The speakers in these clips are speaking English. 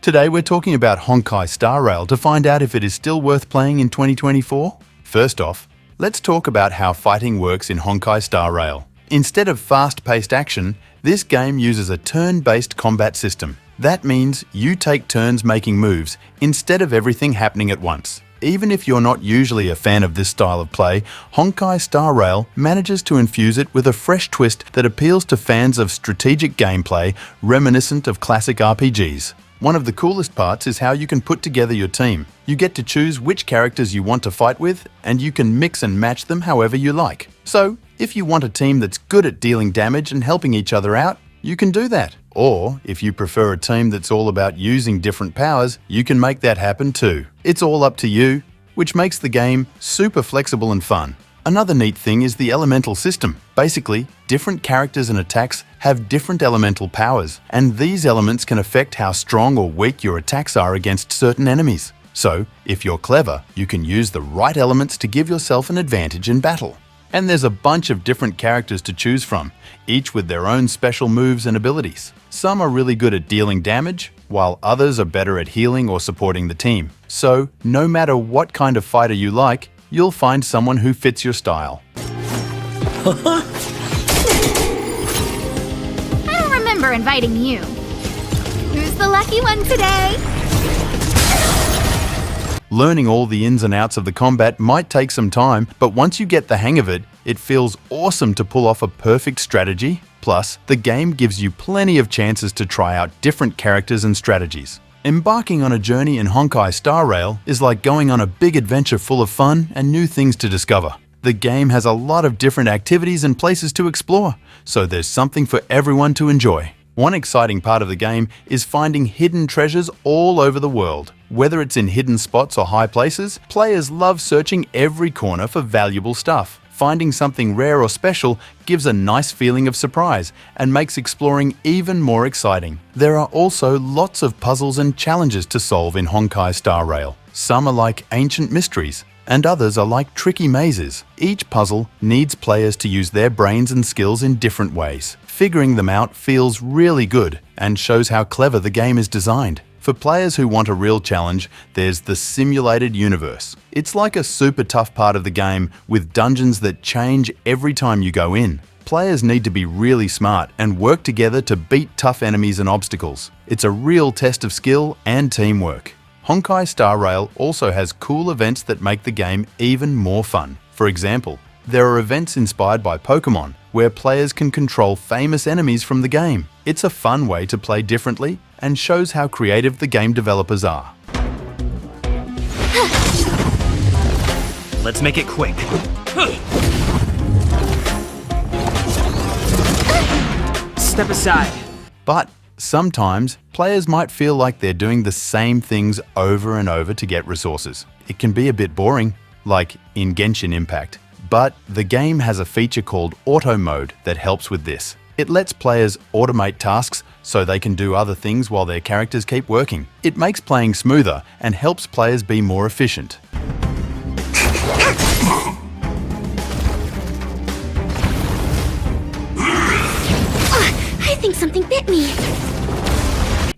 Today we're talking about Honkai Star Rail to find out if it is still worth playing in 2024. First off, let's talk about how fighting works in Honkai Star Rail. Instead of fast-paced action, this game uses a turn-based combat system. That means you take turns making moves instead of everything happening at once. Even if you're not usually a fan of this style of play, Honkai Star Rail manages to infuse it with a fresh twist that appeals to fans of strategic gameplay reminiscent of classic RPGs. One of the coolest parts is how you can put together your team. You get to choose which characters you want to fight with, and you can mix and match them however you like. So, if you want a team that's good at dealing damage and helping each other out, you can do that. Or, if you prefer a team that's all about using different powers, you can make that happen too. It's all up to you, which makes the game super flexible and fun. Another neat thing is the elemental system. Basically, different characters and attacks have different elemental powers, and these elements can affect how strong or weak your attacks are against certain enemies. So, if you're clever, you can use the right elements to give yourself an advantage in battle. And there's a bunch of different characters to choose from, each with their own special moves and abilities. Some are really good at dealing damage, while others are better at healing or supporting the team. So, no matter what kind of fighter you like, you'll find someone who fits your style. I don't remember inviting you. Who's the lucky one today? Learning all the ins and outs of the combat might take some time, but once you get the hang of it, it feels awesome to pull off a perfect strategy. Plus, the game gives you plenty of chances to try out different characters and strategies. Embarking on a journey in Honkai Star Rail is like going on a big adventure full of fun and new things to discover. The game has a lot of different activities and places to explore, so there's something for everyone to enjoy. One exciting part of the game is finding hidden treasures all over the world. Whether it's in hidden spots or high places, players love searching every corner for valuable stuff. Finding something rare or special gives a nice feeling of surprise and makes exploring even more exciting. There are also lots of puzzles and challenges to solve in Honkai Star Rail. Some are like ancient mysteries, and others are like tricky mazes. Each puzzle needs players to use their brains and skills in different ways. Figuring them out feels really good and shows how clever the game is designed. For players who want a real challenge, there's the simulated universe. It's like a super tough part of the game with dungeons that change every time you go in. Players need to be really smart and work together to beat tough enemies and obstacles. It's a real test of skill and teamwork. Honkai Star Rail also has cool events that make the game even more fun. For example, there are events inspired by Pokemon, where players can control famous enemies from the game. It's a fun way to play differently and shows how creative the game developers are. Let's make it quick. Step aside. But sometimes, players might feel like they're doing the same things over and over to get resources. It can be a bit boring, like in Genshin Impact. But the game has a feature called Auto Mode that helps with this. It lets players automate tasks so they can do other things while their characters keep working. It makes playing smoother and helps players be more efficient. I think something bit me.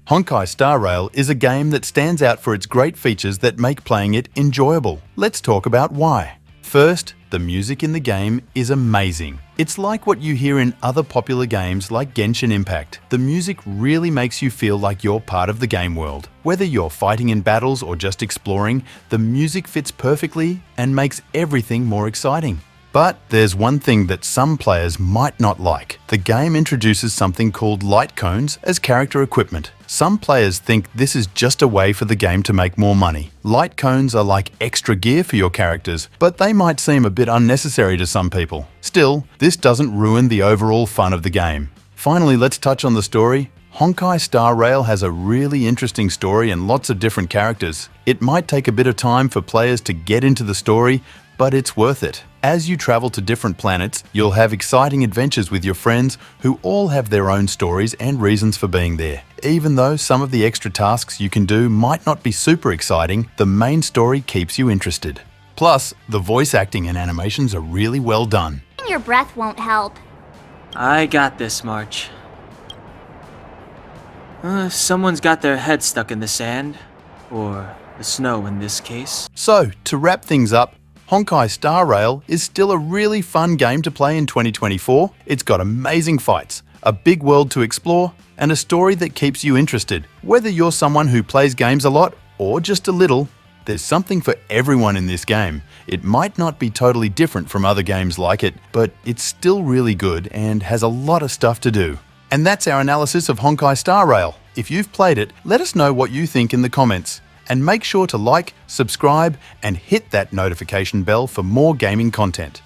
Honkai Star Rail is a game that stands out for its great features that make playing it enjoyable. Let's talk about why. First, the music in the game is amazing. It's like what you hear in other popular games like Genshin Impact. The music really makes you feel like you're part of the game world. Whether you're fighting in battles or just exploring, the music fits perfectly and makes everything more exciting. But there's one thing that some players might not like. The game introduces something called light cones as character equipment. Some players think this is just a way for the game to make more money. Light cones are like extra gear for your characters, but they might seem a bit unnecessary to some people. Still, this doesn't ruin the overall fun of the game. Finally, let's touch on the story. Honkai Star Rail has a really interesting story and lots of different characters. It might take a bit of time for players to get into the story, but it's worth it. As you travel to different planets, you'll have exciting adventures with your friends who all have their own stories and reasons for being there. Even though some of the extra tasks you can do might not be super exciting, the main story keeps you interested. Plus, the voice acting and animations are really well done. Your breath won't help. I got this, March. Someone's got their head stuck in the sand. Or the snow in this case. So, to wrap things up, Honkai Star Rail is still a really fun game to play in 2024. It's got amazing fights, a big world to explore, and a story that keeps you interested. Whether you're someone who plays games a lot or just a little, there's something for everyone in this game. It might not be totally different from other games like it, but it's still really good and has a lot of stuff to do. And that's our analysis of Honkai Star Rail. If you've played it, let us know what you think in the comments. And make sure to like, subscribe, and hit that notification bell for more gaming content.